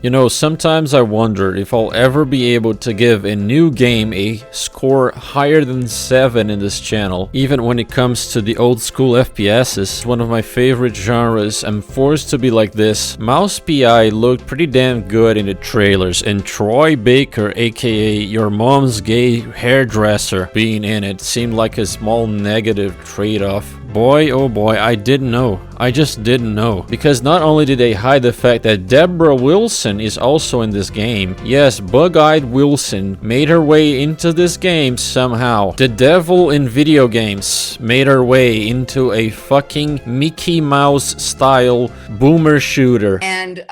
You know, sometimes I wonder if I'll ever be able to give a new game a score higher than 7 in this channel. Even when it comes to the old school FPSs, one of my favorite genres, I'm forced to be like this. Mouse PI looked pretty damn good in the trailers, and Troy Baker, aka your mom's gay hairdresser, being in it seemed like a small negative trade-off. Boy, oh boy, I didn't know. I just didn't know. Because not only did they hide the fact that Deborah Wilson is also in this game. Yes, Bug-Eyed Wilson made her way into this game somehow. The devil in video games made her way into a fucking Mickey Mouse style boomer shooter. And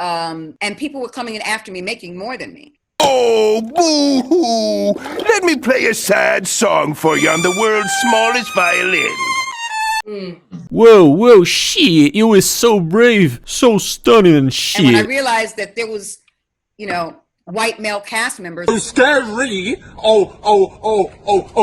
people were coming in after me, making more than me. Oh, boo-hoo! Let me play a sad song for you on the world's smallest violin. Whoa, whoa, shit, you was so brave, so stunning and shit. And when I realized that there was, you know, white male cast members scary,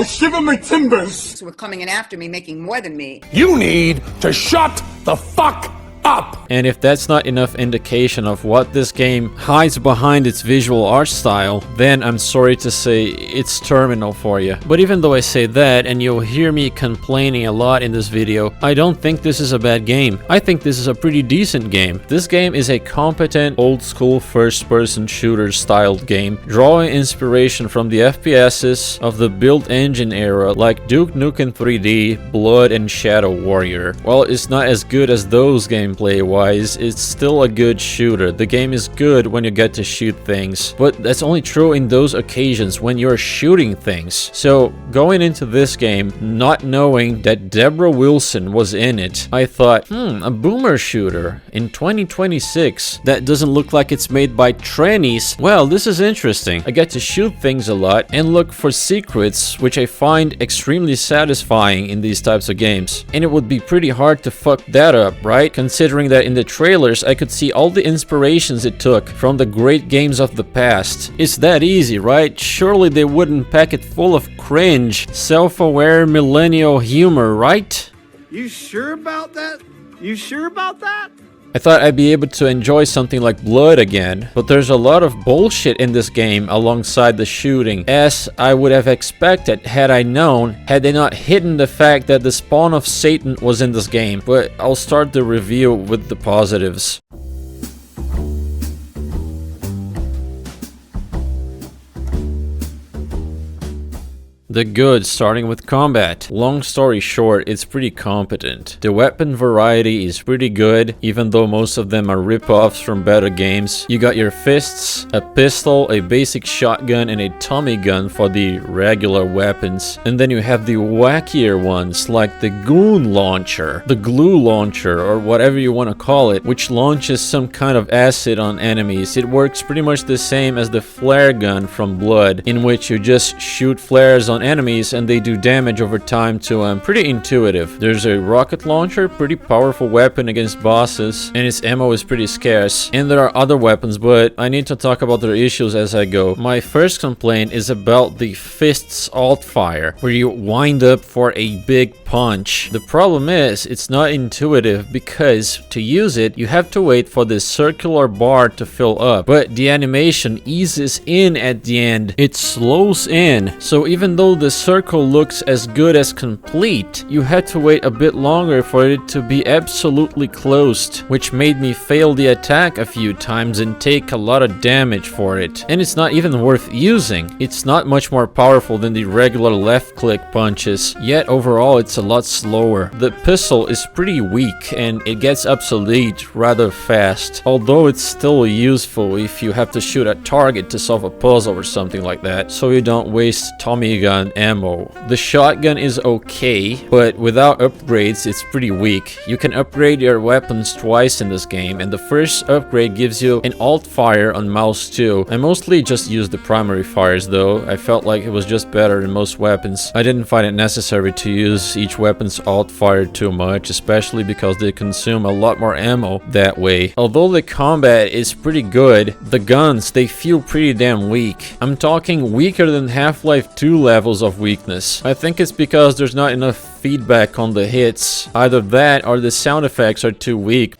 shiver my timbers, who were coming in after me, making more than me. You need to shut the fuck up! And if that's not enough indication of what this game hides behind its visual art style, then I'm sorry to say it's terminal for you. But even though I say that, and you'll hear me complaining a lot in this video, I don't think this is a bad game. I think this is a pretty decent game. This game is a competent, old-school first-person shooter styled game, drawing inspiration from the FPSs of the build engine era like Duke Nukem 3D, Blood, and Shadow Warrior. While it's not as good as those gameplay-wise, it's still a good shooter. The game is good when you get to shoot things, but that's only true in those occasions when you're shooting things. So going into this game, not knowing that Deborah Wilson was in it, I thought, a boomer shooter in 2026 that doesn't look like it's made by trannies. Well, this is interesting. I get to shoot things a lot and look for secrets, which I find extremely satisfying in these types of games. And it would be pretty hard to fuck that up, right? Considering that in the trailers I could see all the inspirations it took from the great games of the past. It's that easy, right? Surely they wouldn't pack it full of cringe, self-aware millennial humor, right? You sure about that? You sure about that? I thought I'd be able to enjoy something like Blood again, but there's a lot of bullshit in this game alongside the shooting, as I would have expected had I known, had they not hidden the fact that the spawn of Satan was in this game. But I'll start the review with the positives. The good, starting with combat. Long story short, it's pretty competent. The weapon variety is pretty good, even though most of them are rip-offs from better games. You got your fists, a pistol, a basic shotgun, and a Tommy gun for the regular weapons. And then you have the wackier ones, like the goon launcher, the glue launcher, or whatever you want to call it, which launches some kind of acid on enemies. It works pretty much the same as the flare gun from Blood, in which you just shoot flares on enemies and they do damage over time to them. Pretty intuitive. There's a rocket launcher, pretty powerful weapon against bosses, and its ammo is pretty scarce. And there are other weapons, but I need to talk about their issues as I go. My first complaint is about the fists alt fire, where you wind up for a big punch. The problem is it's not intuitive, because to use it you have to wait for this circular bar to fill up, but the animation eases in at the end. It slows in, so even though the circle looks as good as complete, you had to wait a bit longer for it to be absolutely closed, which made me fail the attack a few times and take a lot of damage for it. And it's not even worth using. It's not much more powerful than the regular left click punches, yet overall it's a lot slower. The pistol is pretty weak and it gets obsolete rather fast, although it's still useful if you have to shoot a target to solve a puzzle or something like that, so you don't waste Tommy gun ammo. The shotgun is okay, but without upgrades it's pretty weak. You can upgrade your weapons twice in this game, and the first upgrade gives you an alt fire on mouse 2. I mostly just used the primary fires though. I felt like it was just better than most weapons. I didn't find it necessary to use each weapon's alt fire too much, especially because they consume a lot more ammo that way. Although the combat is pretty good, the guns, they feel pretty damn weak. I'm talking weaker than Half-Life 2 levels of weakness. I think it's because there's not enough feedback on the hits. Either that or the sound effects are too weak.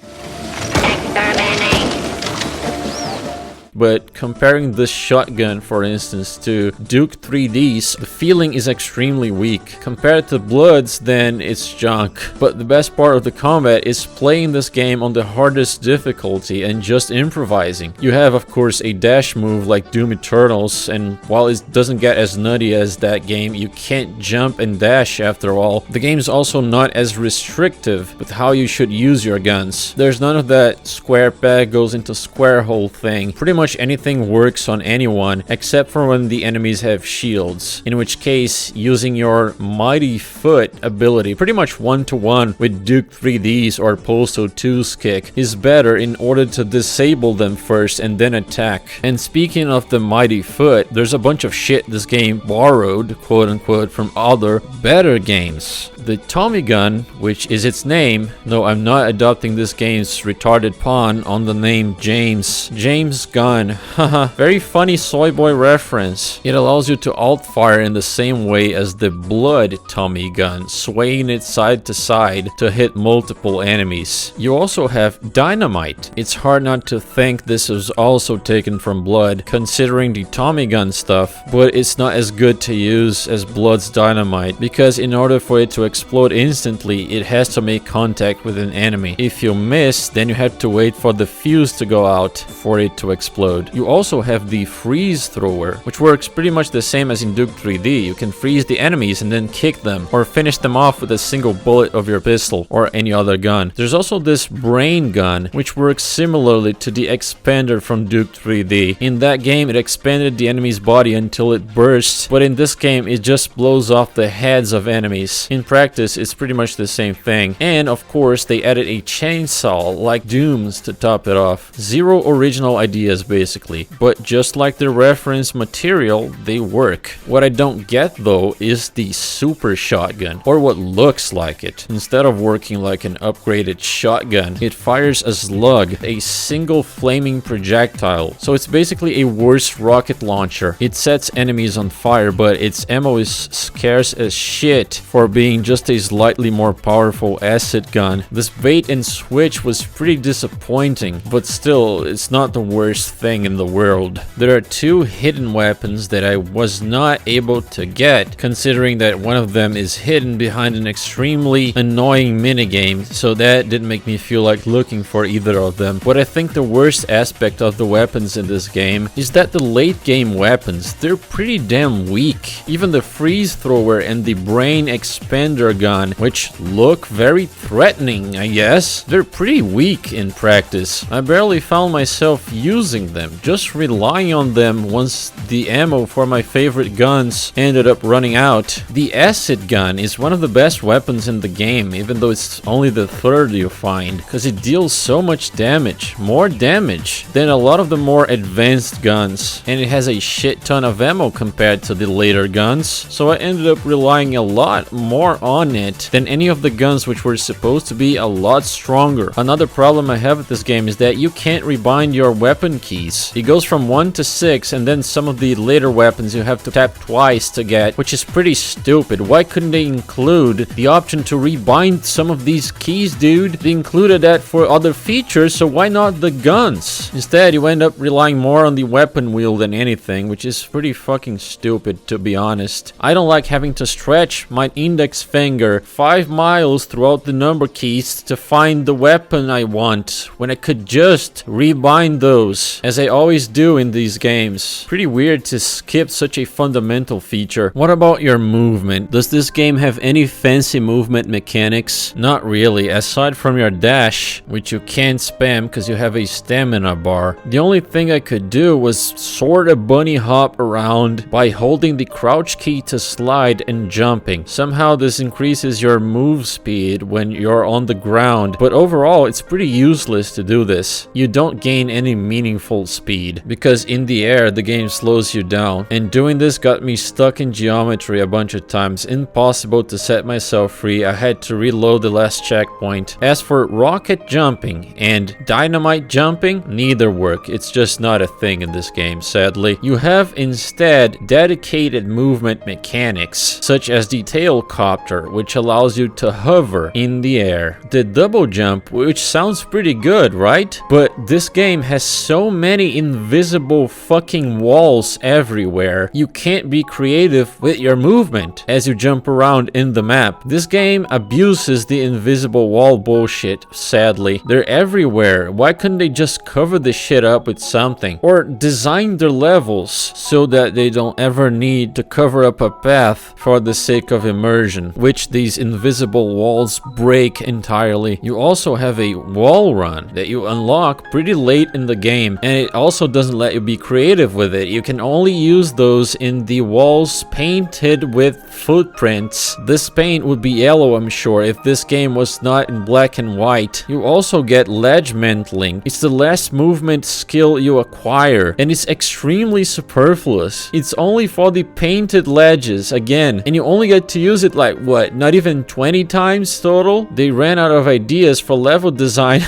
but comparing this shotgun, for instance, to Duke 3D's, the feeling is extremely weak. Compared to Blood's, then it's junk. But the best part of the combat is playing this game on the hardest difficulty and just improvising. You have, of course, a dash move like Doom Eternal's, and while it doesn't get as nutty as that game, you can't jump and dash after all. The game's also not as restrictive with how you should use your guns. There's none of that square peg goes into square hole thing. Pretty much anything works on anyone except for when the enemies have shields, in which case using your Mighty Foot ability pretty much one-to-one with Duke 3D's or Posto 2's kick is better in order to disable them first and then attack. And speaking of the Mighty Foot, there's a bunch of shit this game borrowed, quote-unquote, from other better games. The Tommy gun, which is its name, though I'm not adopting this game's retarded pun on the name James. James gun, haha, very funny soy boy reference. It allows you to alt fire in the same way as the Blood Tommy gun, swaying it side to side to hit multiple enemies. You also have dynamite. It's hard not to think this was also taken from Blood, considering the Tommy gun stuff, but it's not as good to use as Blood's dynamite, because in order for it to explode instantly, it has to make contact with an enemy. If you miss, then you have to wait for the fuse to go out for it to explode. You also have the freeze thrower, which works pretty much the same as in Duke 3D. You can freeze the enemies and then kick them, or finish them off with a single bullet of your pistol or any other gun. There's also this brain gun, which works similarly to the expander from Duke 3D. In that game, it expanded the enemy's body until it bursts, but in this game, it just blows off the heads of enemies. In practice, it's pretty much the same thing. And of course, they added a chainsaw like Doom's to top it off. Zero original ideas basically, but just like the reference material, they work. What I don't get though is the super shotgun, or what looks like it. Instead of working like an upgraded shotgun, it fires a slug, a single flaming projectile. So it's basically a worse rocket launcher. It sets enemies on fire, but its ammo is scarce as shit for being just a slightly more powerful acid gun. This bait and switch was pretty disappointing, but still, it's not the worst thing in the world. There are two hidden weapons that I was not able to get, considering that one of them is hidden behind an extremely annoying minigame, so that didn't make me feel like looking for either of them. What I think the worst aspect of the weapons in this game is that the late game weapons, they're pretty damn weak. Even the freeze thrower and the brain expander gun, which look very threatening, I guess, they're pretty weak in practice. I barely found myself using them, just relying on them once the ammo for my favorite guns ended up running out. The acid gun is one of the best weapons in the game, even though it's only the third you find, because it deals so much damage, more damage than a lot of the more advanced guns, and it has a shit ton of ammo compared to the later guns, so I ended up relying a lot more on it than any of the guns which were supposed to be a lot stronger. Another problem I have with this game is that you can't rebind your weapon keys. It goes from 1 to 6, and then some of the later weapons you have to tap twice to get, which is pretty stupid. Why couldn't they include the option to rebind some of these keys, dude? They included that for other features, so why not the guns? Instead, you end up relying more on the weapon wheel than anything, which is pretty fucking stupid, to be honest. I don't like having to stretch my index finger 5 miles throughout the number keys to find the weapon I want, when I could just rebind those, as I always do in these games. Pretty weird to skip such a fundamental feature. What about your movement? Does this game have any fancy movement mechanics? Not really, aside from your dash, which you can't spam because you have a stamina bar. The only thing I could do was sort of bunny hop around by holding the crouch key to slide and jumping. Somehow this increases your move speed when you're on the ground, but overall it's pretty useless to do this. You don't gain any meaningful speed, because in the air the game slows you down, and doing this got me stuck in geometry a bunch of times. Impossible to set myself free. I had to reload the last checkpoint. As for rocket jumping and dynamite jumping, neither work. It's just not a thing in this game, sadly. You have instead dedicated movement mechanics, such as the tail copter, which allows you to hover in the air. The double jump, which sounds pretty good, right? But this game has so many many invisible fucking walls everywhere. You can't be creative with your movement as you jump around in the map. This game abuses the invisible wall bullshit, sadly. They're everywhere. Why couldn't they just cover this shit up with something? Or design their levels so that they don't ever need to cover up a path for the sake of immersion, which these invisible walls break entirely. You also have a wall run that you unlock pretty late in the game, and it also doesn't let you be creative with it. You can only use those in the walls painted with footprints. This paint would be yellow, I'm sure, if this game was not in black and white. You also get ledge mantling. It's the last movement skill you acquire, and it's extremely superfluous. It's only for the painted ledges again, and you only get to use it like what, not even 20 times total? They ran out of ideas for level design.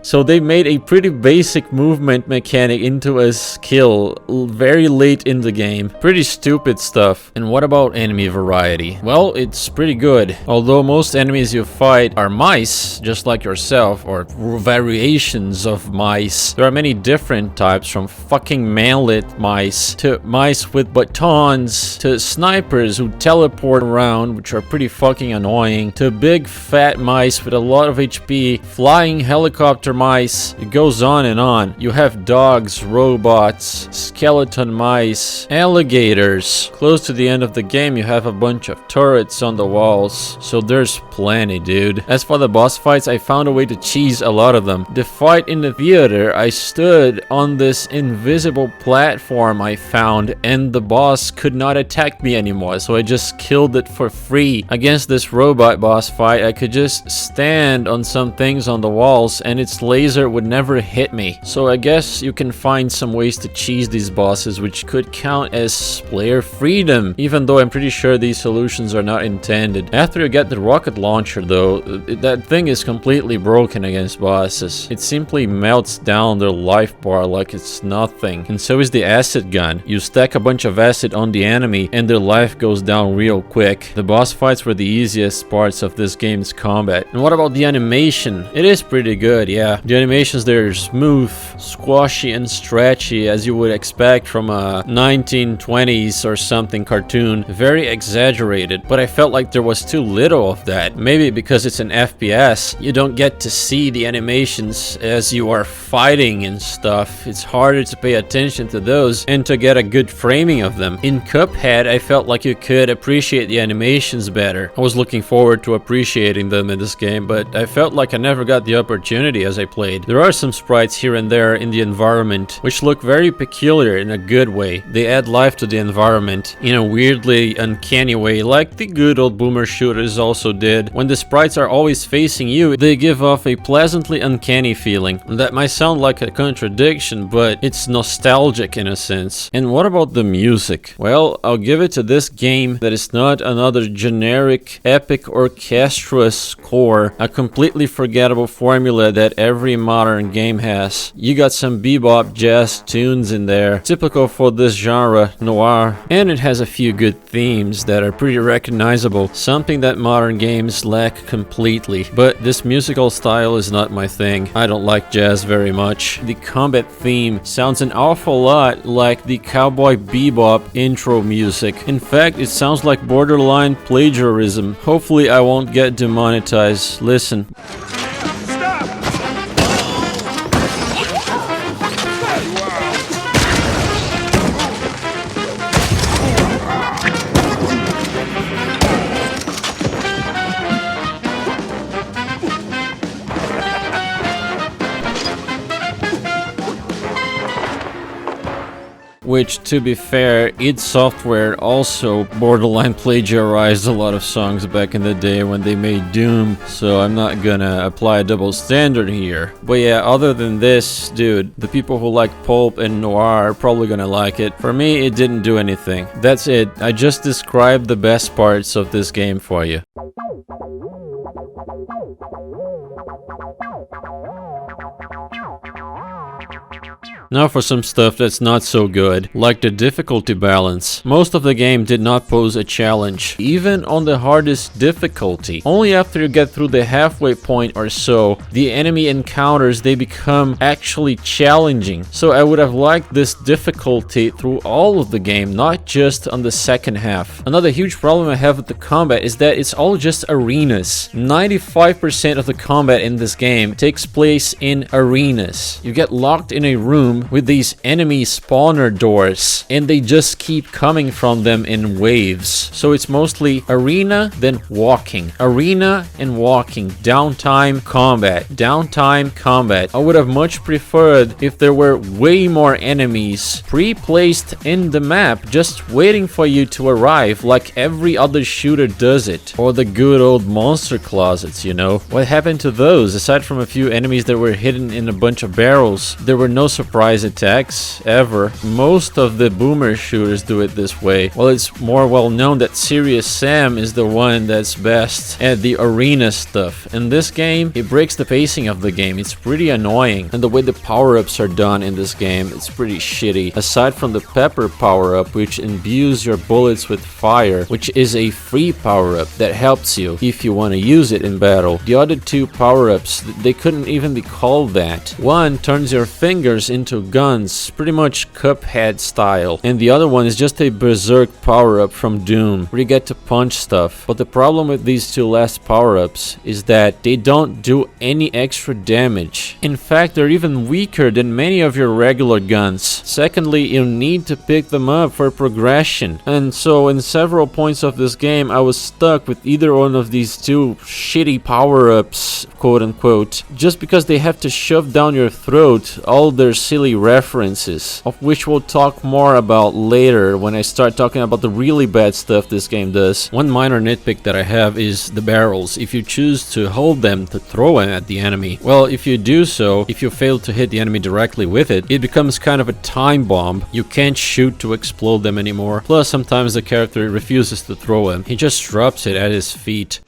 So they made a pretty basic movement mechanic into a skill very late in the game. Pretty stupid stuff. And what about enemy variety? Well, it's pretty good. Although most enemies you fight are mice, just like yourself, or variations of mice. There are many different types, from fucking manlet mice, to mice with batons, to snipers who teleport around, which are pretty fucking annoying, to big fat mice with a lot of HP, flying helicopter mice. It goes on and on. You have dogs, robots, skeleton mice, alligators. Close to the end of the game, you have a bunch of turrets on the walls. So there's plenty, dude. As for the boss fights, I found a way to cheese a lot of them. The fight in the theater, I stood on this invisible platform I found, and the boss could not attack me anymore, so I just killed it for free. Against this robot boss fight, I could just stand on some things on the walls, and its laser would never hit me. So I guess you can find some ways to cheese these bosses, which could count as player freedom, even though I'm pretty sure these solutions are not intended. After you get the rocket launcher though, that thing is completely broken against bosses. It simply melts down their life bar like it's nothing. And so is the acid gun. You stack a bunch of acid on the enemy and their life goes down real quick. The boss fights were the easiest parts of this game's combat. And what about the animation? It is pretty good, yeah. The animations there are smooth, squashy, and stretchy as you would expect from a 1920s or something cartoon. Very exaggerated, but I felt like there was too little of that. Maybe because it's an FPS, you don't get to see the animations as you are fighting and stuff. It's harder to pay attention to those and to get a good framing of them. In Cuphead, I felt like you could appreciate the animations better. I was looking forward to appreciating them in this game, but I felt like I never got the opportunity as I played. There are some sprites here and there in the environment which look very peculiar in a good way. They add life to the environment in a weirdly uncanny way, like the good old boomer shooters also did. When the sprites are always facing you, they give off a pleasantly uncanny feeling. That might sound like a contradiction, but it's nostalgic in a sense. And what about the music? Well, I'll give it to this game that is not another generic epic orchestral score, a completely forgettable formula that every modern game has. You got some bebop jazz tunes in there, typical for this genre, noir, and it has a few good themes that are pretty recognizable, something that modern games lack completely. But this musical style is not my thing. I don't like jazz very much. The combat theme sounds an awful lot like the Cowboy Bebop intro music. In fact, it sounds like borderline plagiarism. Hopefully I won't get demonetized. Listen. Which, to be fair, id Software also borderline plagiarized a lot of songs back in the day when they made Doom, so I'm not gonna apply a double standard here. But yeah, other than this, dude, the people who like pulp and noir are probably gonna like it. For me, it didn't do anything. That's it. I just described the best parts of this game for you. Now for some stuff that's not so good, like the difficulty balance. Most of the game did not pose a challenge, even on the hardest difficulty. Only after you get through the halfway point or so, the enemy encounters, they become actually challenging. So I would have liked this difficulty through all of the game, not just on the second half. Another huge problem I have with the combat is that it's all just arenas. 95% of the combat in this game takes place in arenas. You get locked in a room with these enemy spawner doors, and they just keep coming from them in waves. So it's mostly arena, then walking. Arena and walking. Downtime, combat. Downtime, combat. I would have much preferred if there were way more enemies pre-placed in the map, just waiting for you to arrive like every other shooter does it. Or the good old monster closets, you know. What happened to those? Aside from a few enemies that were hidden in a bunch of barrels, there were no surprise attacks ever. Most of the boomer shooters do it this way. Well, it's more well known that Serious Sam is the one that's best at the arena stuff. In this game, it breaks the pacing of the game. It's pretty annoying. And the way the power-ups are done in this game, it's pretty shitty. Aside from the pepper power-up, which imbues your bullets with fire, which is a free power-up that helps you if you want to use it in battle. The other two power-ups, they couldn't even be called that. One turns your fingers into guns, pretty much Cuphead style. And the other one is just a berserk power-up from Doom, where you get to punch stuff. But the problem with these two last power-ups is that they don't do any extra damage. In fact, they're even weaker than many of your regular guns. Secondly, you need to pick them up for progression. And so in several points of this game, I was stuck with either one of these two shitty power-ups, quote unquote, just because they have to shove down your throat all their silly references, of which we'll talk more about later when I start talking about the really bad stuff this game does. One minor nitpick that I have is the barrels. If you choose to hold them to throw them at the enemy, well, if you do so, if you fail to hit the enemy directly with it, it becomes kind of a time bomb. You can't shoot to explode them anymore. Plus, sometimes the character refuses to throw them. He just drops it at his feet.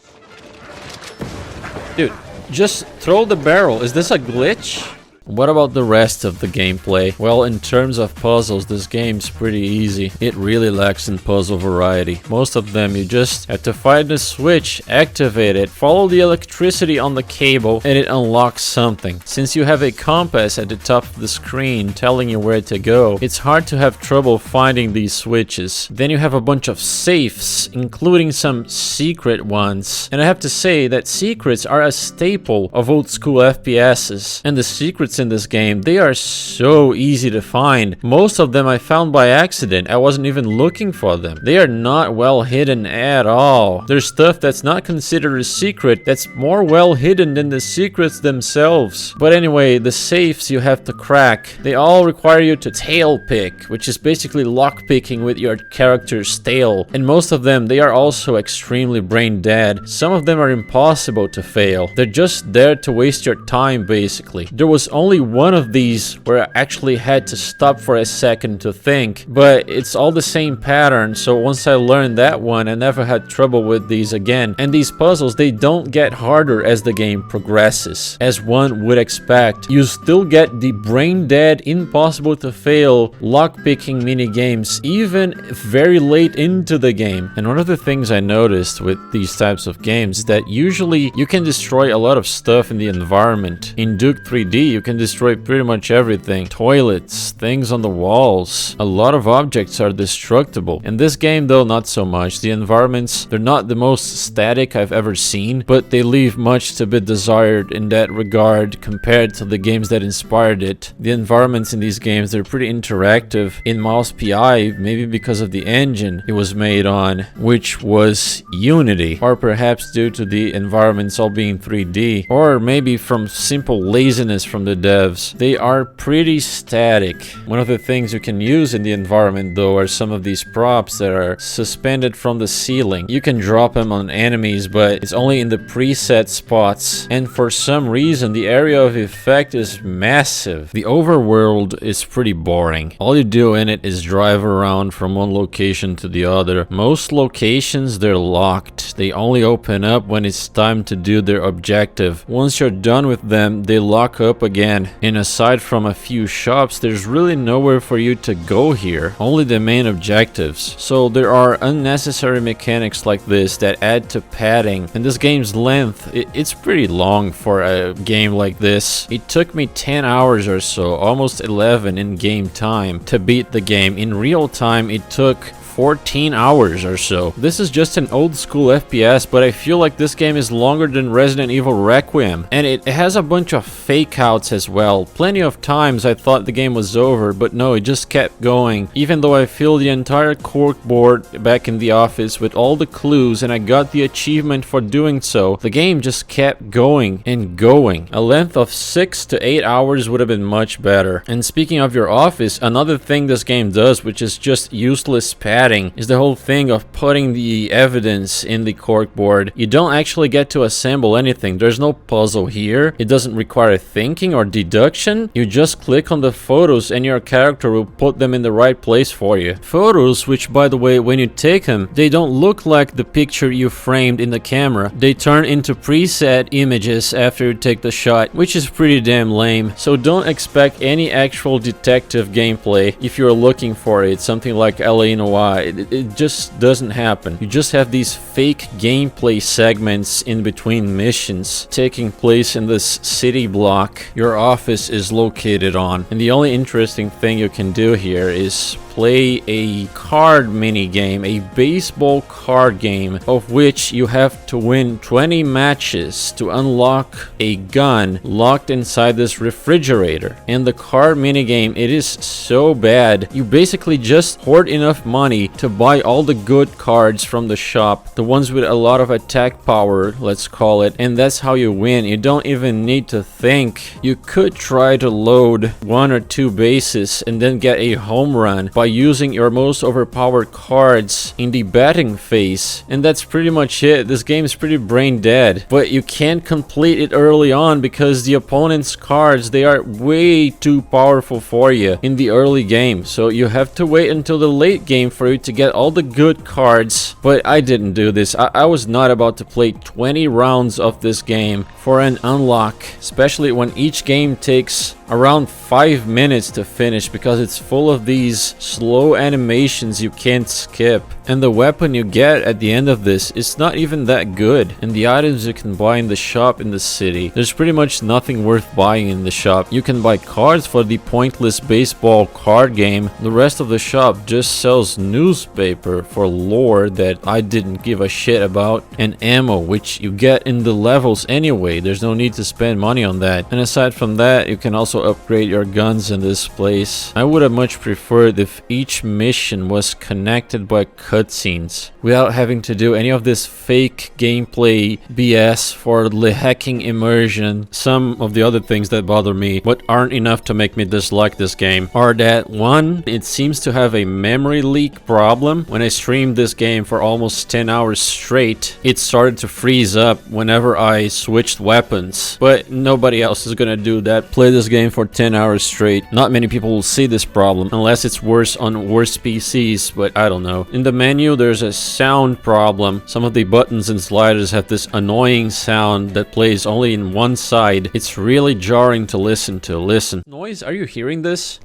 Dude, just throw the barrel. Is this a glitch? What about the rest of the gameplay? Well, in terms of puzzles, this game's pretty easy. It really lacks in puzzle variety. Most of them, you just have to find the switch, activate it, follow the electricity on the cable, and it unlocks something. Since you have a compass at the top of the screen telling you where to go, it's hard to have trouble finding these switches. Then you have a bunch of safes, including some secret ones. And I have to say that secrets are a staple of old school FPSs. And the secrets in this game, they are so easy to find. Most of them I found by accident. I wasn't even looking for them. They are not well hidden at all. There's stuff that's not considered a secret that's more well hidden than the secrets themselves. But anyway, the safes you have to crack, they all require you to tail pick, which is basically lock picking with your character's tail. And most of them, they are also extremely brain dead. Some of them are impossible to fail. They're just there to waste your time, basically. There was only one of these where I actually had to stop for a second to think, but it's all the same pattern, so once I learned that one, I never had trouble with these again. And these puzzles, they don't get harder as the game progresses. As one would expect, you still get the brain dead, impossible to fail lock-picking mini games even very late into the game. And one of the things I noticed with these types of games is that usually you can destroy a lot of stuff in the environment. In Duke 3D, you can destroy pretty much everything. Toilets, things on the walls. A lot of objects are destructible. In this game though, not so much. The environments, they're not the most static I've ever seen, but they leave much to be desired in that regard compared to the games that inspired it. The environments in these games, they're pretty interactive. In Mouse PI, maybe because of the engine it was made on, which was Unity, or perhaps due to the environments all being 3D, or maybe from simple laziness from the devs. They are pretty static. One of the things you can use in the environment though are some of these props that are suspended from the ceiling. You can drop them on enemies, but it's only in the preset spots, and for some reason the area of effect is massive. The overworld is pretty boring. All you do in it is drive around from one location to the other. Most locations, they're locked. They only open up when it's time to do their objective. Once you're done with them, they lock up again again. And aside from a few shops, there's really nowhere for you to go here, only the main objectives. So there are unnecessary mechanics like this that add to padding, and this game's length, it's pretty long for a game like this. It took me 10 hours or so, almost 11 in game time, to beat the game. In real time, it took 14 hours or so. This is just an old school FPS, but I feel like this game is longer than Resident Evil Requiem, and it has a bunch of fake outs as well. Plenty of times I thought the game was over, but no, it just kept going. Even though I filled the entire corkboard back in the office with all the clues and I got the achievement for doing so, the game just kept going and going. A length of 6 to 8 hours would have been much better. And speaking of your office, another thing this game does, which is just useless padding, is the whole thing of putting the evidence in the corkboard. You don't actually get to assemble anything. There's no puzzle here. It doesn't require thinking or deduction. You just click on the photos and your character will put them in the right place for you. Photos, which by the way, when you take them, they don't look like the picture you framed in the camera. They turn into preset images after you take the shot, which is pretty damn lame. So don't expect any actual detective gameplay if you're looking for it, something like LA Noire. It just doesn't happen. You just have these fake gameplay segments in between missions taking place in this city block your office is located on. And the only interesting thing you can do here is play a card mini game, a baseball card game, of which you have to win 20 matches to unlock a gun locked inside this refrigerator. And the card mini game, it is so bad. You basically just hoard enough money to buy all the good cards from the shop, the ones with a lot of attack power, let's call it, and that's how you win. You don't even need to think. You could try to load 1 or 2 bases and then get a home run by using your most overpowered cards in the batting phase, and that's pretty much it. This game is pretty brain dead, but you can't complete it early on because the opponent's cards, they are way too powerful for you in the early game, so you have to wait until the late game for you to get all the good cards. But I didn't do this. I was not about to play 20 rounds of this game for an unlock, especially when each game takes around 5 minutes to finish because it's full of these slow animations you can't skip. And the weapon you get at the end of this is not even that good. And the items you can buy in the shop in the city, there's pretty much nothing worth buying in the shop. You can buy cards for the pointless baseball card game. The rest of the shop just sells newspaper for lore that I didn't give a shit about, and ammo, which you get in the levels anyway. There's no need to spend money on that. And aside from that, you can also upgrade your guns in this place. I would have much preferred if each mission was connected by cutscenes without having to do any of this fake gameplay BS for the hacking immersion. Some of the other things that bother me, but aren't enough to make me dislike this game, are that 1, it seems to have a memory leak problem. When I streamed this game for almost 10 hours straight, it started to freeze up whenever I switched weapons, but nobody else is gonna do that. Play this game for 10 hours straight. Not many people will see this problem unless it's worse on worse PCs, but I don't know. In the menu, there's a sound problem. Some of the buttons and sliders have this annoying sound that plays only in one side. It's really jarring to listen to. Listen. Noise, are you hearing this?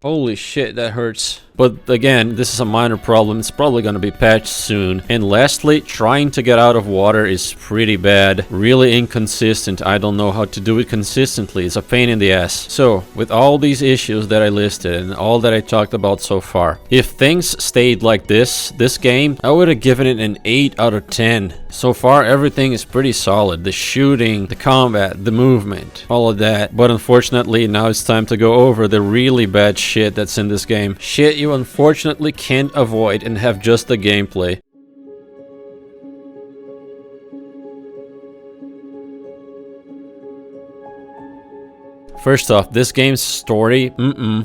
Holy shit, that hurts. But again, this is a minor problem. It's probably going to be patched soon. And lastly, trying to get out of water is pretty bad. Really inconsistent. I don't know how to do it consistently. It's a pain in the ass. So, with all these issues that I listed and all that I talked about so far, if things stayed like this game, I would have given it an 8 out of 10. So far, everything is pretty solid. The shooting, the combat, the movement, all of that. But unfortunately, now it's time to go over the really bad shit that's in this game. Shit you unfortunately can't avoid and have just the gameplay. First off, this game's story,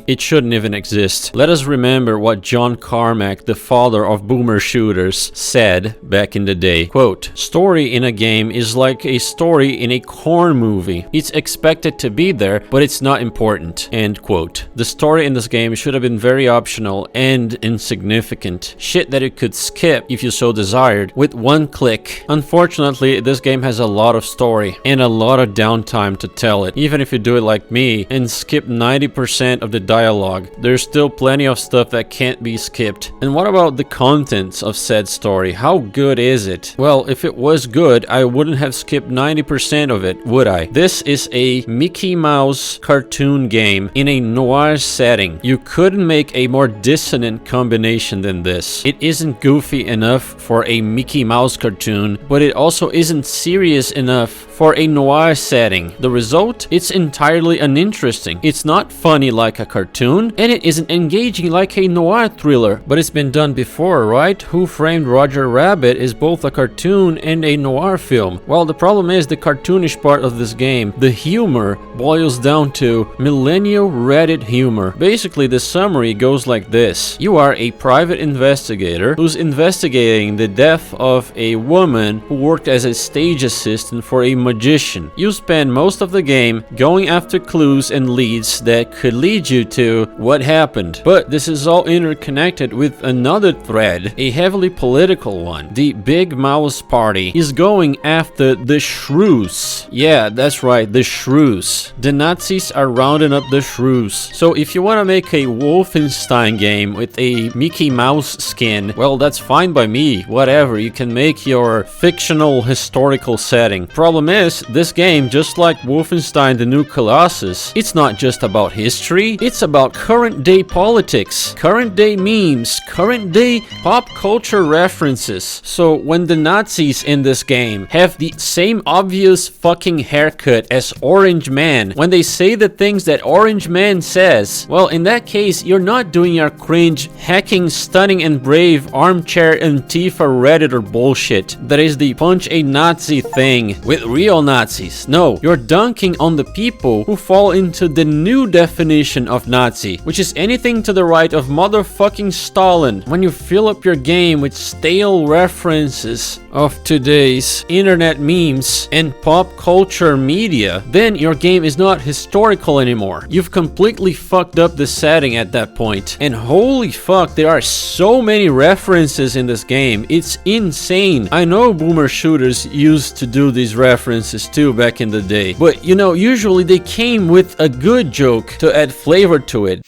it shouldn't even exist. Let us remember what John Carmack, the father of boomer shooters, said back in the day. Quote, "Story in a game is like a story in a corn movie. It's expected to be there, but it's not important." End quote. The story in this game should have been very optional and insignificant. Shit that you could skip if you so desired with one click. Unfortunately, this game has a lot of story and a lot of downtime to tell it. Even if you do it like me and skip 90% of the dialogue, there's still plenty of stuff that can't be skipped. And what about the contents of said story? How good is it? Well, if it was good, I wouldn't have skipped 90% of it, would I? This is a Mickey Mouse cartoon game in a noir setting. You couldn't make a more dissonant combination than this. It isn't goofy enough for a Mickey Mouse cartoon, but it also isn't serious enough for a noir setting. The result? It's entirely uninteresting. It's not funny like a cartoon, and it isn't engaging like a noir thriller. But it's been done before, right? Who Framed Roger Rabbit is both a cartoon and a noir film. Well, the problem is the cartoonish part of this game. The humor boils down to millennial Reddit humor. Basically, the summary goes like this. You are a private investigator who's investigating the death of a woman who worked as a stage assistant for a magician. You spend most of the game going after clues and leads that could lead you to what happened. But this is all interconnected with another thread, a heavily political one. The Big Mouse Party is going after the shrews. Yeah, that's right, the shrews. The Nazis are rounding up the shrews. So if you want to make a Wolfenstein game with a Mickey Mouse skin, well, that's fine by me. Whatever, you can make your fictional historical setting. Problem is, this game, just like Wolfenstein the New Colossus, it's not just about history, it's about current day politics, current day memes, current day pop culture references. So when the Nazis in this game have the same obvious fucking haircut as Orange Man, when they say the things that Orange Man says, well, in that case, you're not doing your cringe, hacking, stunning and brave armchair Antifa Redditor bullshit. That is the punch a Nazi thing with real Nazis. No, you're dunking on the people who fall into the new definition of Nazi, which is anything to the right of motherfucking Stalin. When you fill up your game with stale references of today's internet memes and pop culture media, then your game is not historical anymore. You've completely fucked up the setting at that point. And holy fuck, there are so many references in this game. It's insane. I know boomer shooters used to do these references too back in the day, but you know, usually they came with a good joke to add flavor to it.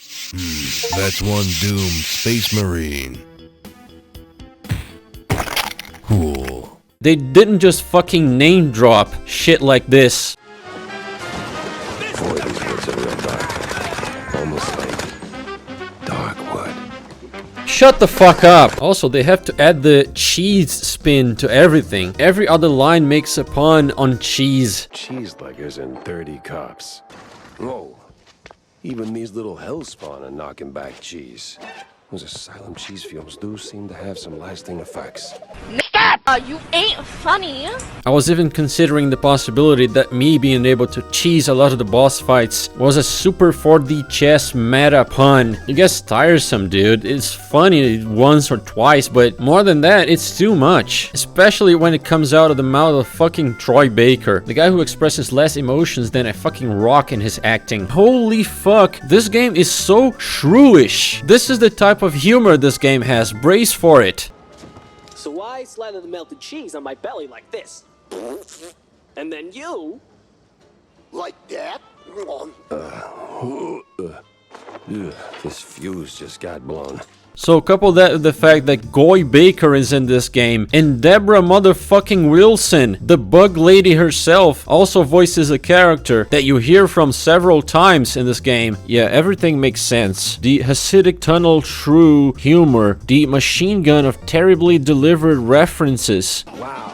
That's one doomed space marine. Cool. They didn't just fucking name drop shit like this. Boy, these woods are real dark. Almost like dark wood. Shut the fuck up. Also, they have to add the cheese spin to everything. Every other line makes a pun on cheese. Cheeseluggers and 30 cops. Whoa. Even these little hellspawn are knocking back cheese. Those asylum cheese fumes do seem to have some lasting effects. You ain't funny. I was even considering the possibility that me being able to cheese a lot of the boss fights was a super 4D chess meta pun. It gets tiresome, dude. It's funny once or twice, but more than that, it's too much. Especially when it comes out of the mouth of fucking Troy Baker, the guy who expresses less emotions than a fucking rock in his acting. Holy fuck, this game is so shrewish. This is the type of humor this game has. Brace for it. So I slather the melted cheese on my belly like this. And then you... Like that? This fuse just got blown. So couple that with the fact that Goy Baker is in this game, and Deborah motherfucking Wilson, the bug lady herself, also voices a character that you hear from several times in this game. Yeah, everything makes sense. The Hasidic tunnel shrew humor, the machine gun of terribly delivered references. Wow,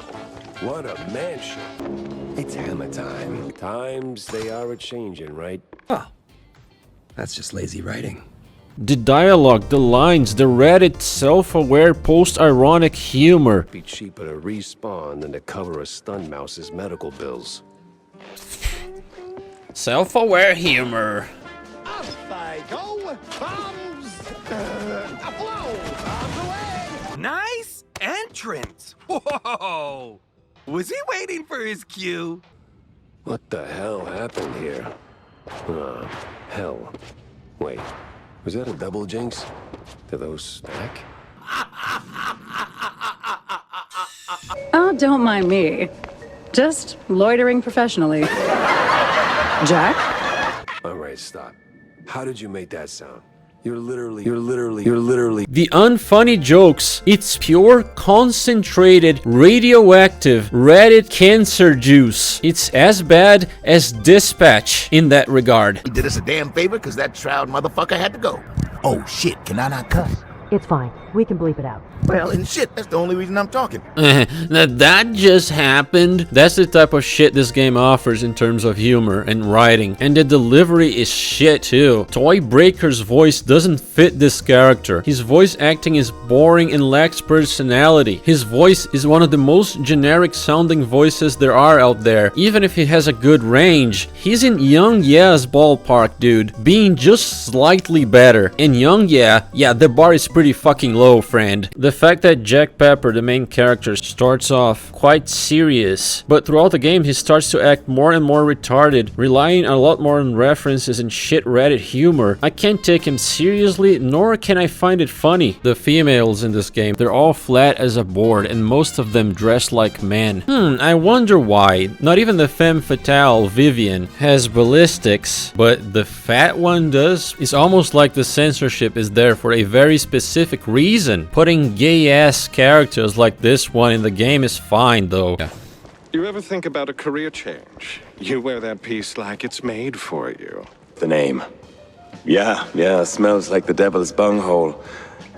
what a mansion. It's hammer time. Times they are a-changing, right? Oh, that's just lazy writing. The dialogue, the lines, the Reddit self-aware post-ironic humor. Be cheaper to respawn than to cover a stun mouse's medical bills. Self-aware humor. Up I go. Bombs. Afloat. Bombs away. Nice entrance. Whoa. Was he waiting for his cue? What the hell happened here? Hell. Wait, was that a double jinx? Do those stack? Oh, don't mind me. Just loitering professionally. Jack? All right, stop. How did you make that sound? You're literally. The unfunny jokes, it's pure, concentrated, radioactive Reddit cancer juice. It's as bad as Dispatch in that regard. He did us a damn favor because that shroud motherfucker had to go. Oh shit, can I not cuss? It's fine. We can bleep it out. Well, and shit, that's the only reason I'm talking. That just happened. That's the type of shit this game offers in terms of humor and writing. And the delivery is shit too. Toy Breaker's voice doesn't fit this character. His voice acting is boring and lacks personality. His voice is one of the most generic sounding voices there are out there. Even if he has a good range, he's in Young Yeah's ballpark, dude. Being just slightly better. And Young Yeah, the bar is pretty fucking low, friend. The fact that Jack Pepper, the main character, starts off quite serious, but throughout the game he starts to act more and more retarded, relying a lot more on references and shit Reddit humor. I can't take him seriously, nor can I find it funny. The females in this game, they're all flat as a board, and most of them dress like men. I wonder why. Not even the femme fatale, Vivian, has ballistics, but the fat one does? It's almost like the censorship is there for a very specific reason. Putting gay-ass characters like this one in the game is fine, though. You ever think about a career change? You wear that piece like it's made for you. The name. Yeah, smells like the devil's bunghole.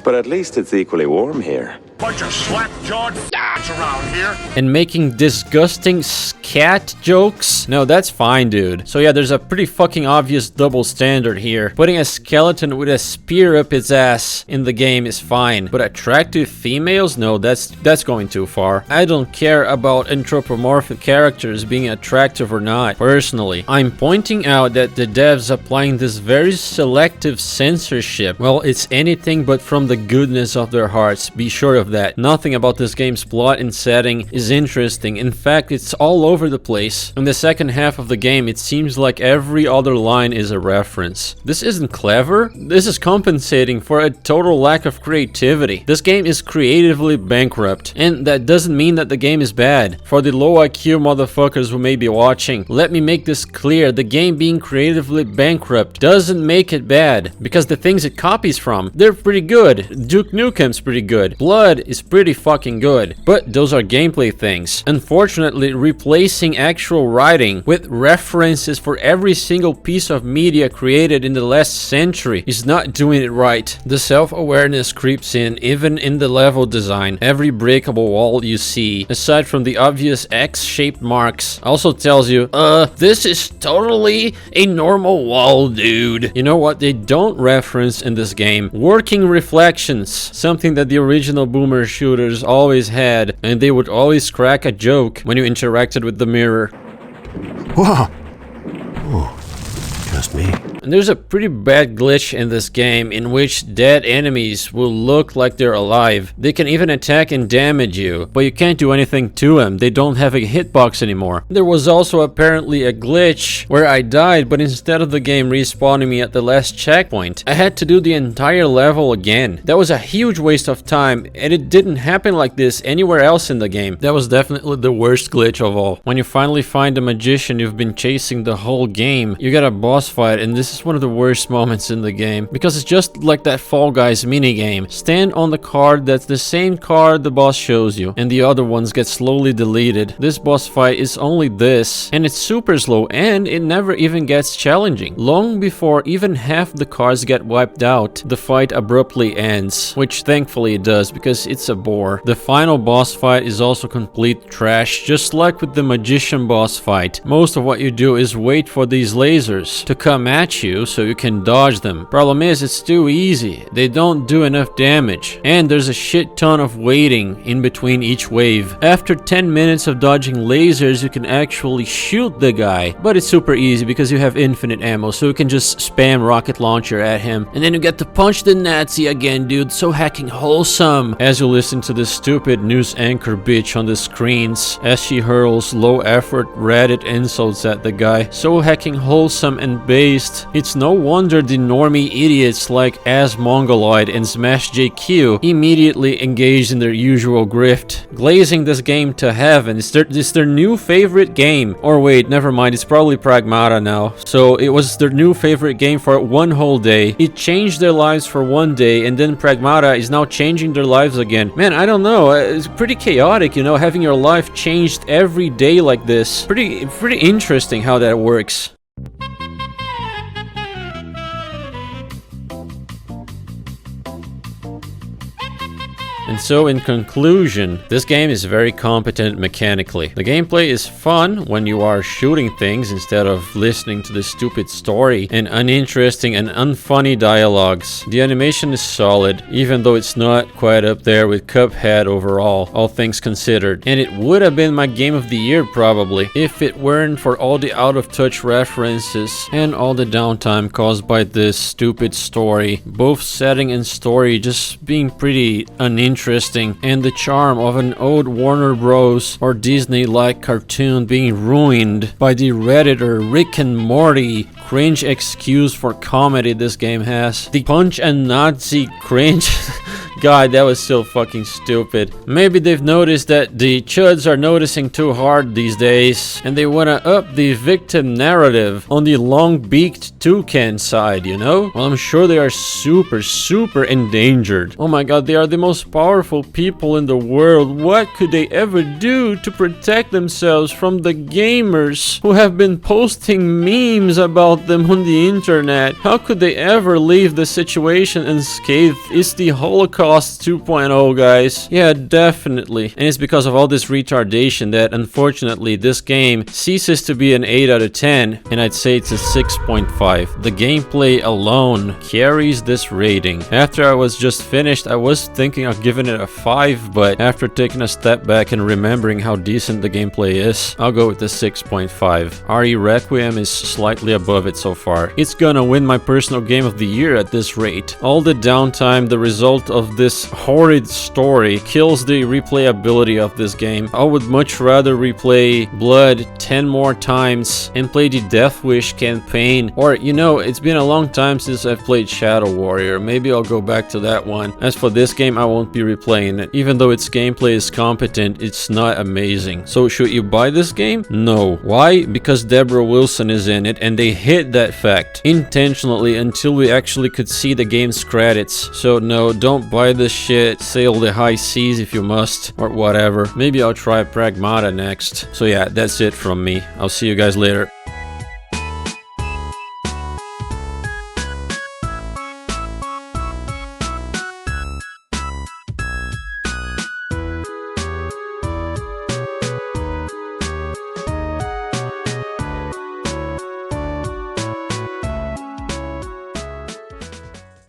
But at least it's equally warm here. Bunch of slap-jawed f***s around here. And making disgusting scat jokes? No, that's fine, dude. So yeah, there's a pretty fucking obvious double standard here. Putting a skeleton with a spear up its ass in the game is fine. But attractive females? No, that's going too far. I don't care about anthropomorphic characters being attractive or not, personally. I'm pointing out that the devs applying this very selective censorship, well, it's anything but from the goodness of their hearts. Be sure of that. Nothing about this game's plot and setting is interesting. In fact, it's all over the place. In the second half of the game, it seems like every other line is a reference. This isn't clever. This is compensating for a total lack of creativity. This game is creatively bankrupt, and that doesn't mean that the game is bad. For the low IQ motherfuckers who may be watching, let me make this clear. The game being creatively bankrupt doesn't make it bad, because the things it copies from, they're pretty good. Duke Nukem's pretty good. Blood is pretty fucking good, but those are gameplay things. Unfortunately, replacing actual writing with references for every single piece of media created in the last century is not doing it right. The self-awareness creeps in even in the level design. Every breakable wall you see, aside from the obvious X-shaped marks, also tells you, this is totally a normal wall, dude. You know what they don't reference in this game? Working reflections, something that the original boomer shooters always had, and they would always crack a joke when you interacted with the mirror. Whoa! Oh, just me. And there's a pretty bad glitch in this game in which dead enemies will look like they're alive. They can even attack and damage you, but you can't do anything to them. They don't have a hitbox anymore. There was also apparently a glitch where I died, but instead of the game respawning me at the last checkpoint, I had to do the entire level again. That was a huge waste of time, and it didn't happen like this anywhere else in the game. That was definitely the worst glitch of all. When you finally find the magician you've been chasing the whole game, you get a boss fight, and this is one of the worst moments in the game, because it's just like that Fall Guys minigame. Stand on the card that's the same card the boss shows you, and the other ones get slowly deleted. This boss fight is only this, and it's super slow, and it never even gets challenging. Long before even half the cards get wiped out, the fight abruptly ends, which thankfully it does, because it's a bore. The final boss fight is also complete trash, just like with the magician boss fight. Most of what you do is wait for these lasers to come at at you so you can dodge them. Problem is, it's too easy. They don't do enough damage. And there's a shit ton of waiting in between each wave. After 10 minutes of dodging lasers, you can actually shoot the guy. But it's super easy because you have infinite ammo, so you can just spam rocket launcher at him. And then you get to punch the Nazi again, dude. So hacking wholesome. As you listen to this stupid news anchor bitch on the screens as she hurls low effort Reddit insults at the guy. So hacking wholesome and based. It's no wonder the normie idiots like As Mongoloid and Smash JQ immediately engaged in their usual grift, glazing this game to heaven. It's their new favorite game. Or wait, never mind, it's probably Pragmata now. So it was their new favorite game for one whole day. It changed their lives for one day, and then Pragmata is now changing their lives again. Man, I don't know, it's pretty chaotic, you know, having your life changed every day like this. Pretty interesting how that works. And so in conclusion, this game is very competent mechanically. The gameplay is fun when you are shooting things instead of listening to the stupid story and uninteresting and unfunny dialogues. The animation is solid, even though it's not quite up there with Cuphead overall, all things considered. And it would have been my game of the year probably, if it weren't for all the out-of-touch references and all the downtime caused by this stupid story. Both setting and story just being pretty uninteresting, and the charm of an old Warner Bros. Or Disney-like cartoon being ruined by the Redditor Rick and Morty cringe excuse for comedy this game has. The punch and Nazi cringe. God, that was so fucking stupid. Maybe they've noticed that the chuds are noticing too hard these days, and they wanna up the victim narrative on the long-beaked toucan side, you know? Well, I'm sure they are super endangered. Oh my god, they are the most powerful people in the world. What could they ever do to protect themselves from the gamers who have been posting memes about them on the internet? How could they ever leave the situation unscathed? It's the Holocaust 2.0, guys. Yeah, definitely. And it's because of all this retardation that unfortunately this game ceases to be an 8 out of 10, and I'd say it's a 6.5. The gameplay alone carries this rating. After I was just finished, I was thinking of giving it a 5, but after taking a step back and remembering how decent the gameplay is, I'll go with the 6.5. RE Requiem is slightly above it so far. It's gonna win my personal game of the year at this rate. All the downtime, the result of this horrid story, kills the replayability of this game. I would much rather replay Blood 10 more times and play the Death Wish campaign, or you know, it's been a long time since I've played Shadow Warrior. Maybe I'll go back to that one. As for this game, I won't be replaying it. Even though its gameplay is competent, it's not amazing. So should you buy this game? No. Why? Because Deborah Wilson is in it, and they hid that fact intentionally until we actually could see the game's credits. So no, don't buy this shit. Sail the high seas if you must, or whatever. Maybe I'll try Pragmata next. So yeah, that's it from me. I'll see you guys later.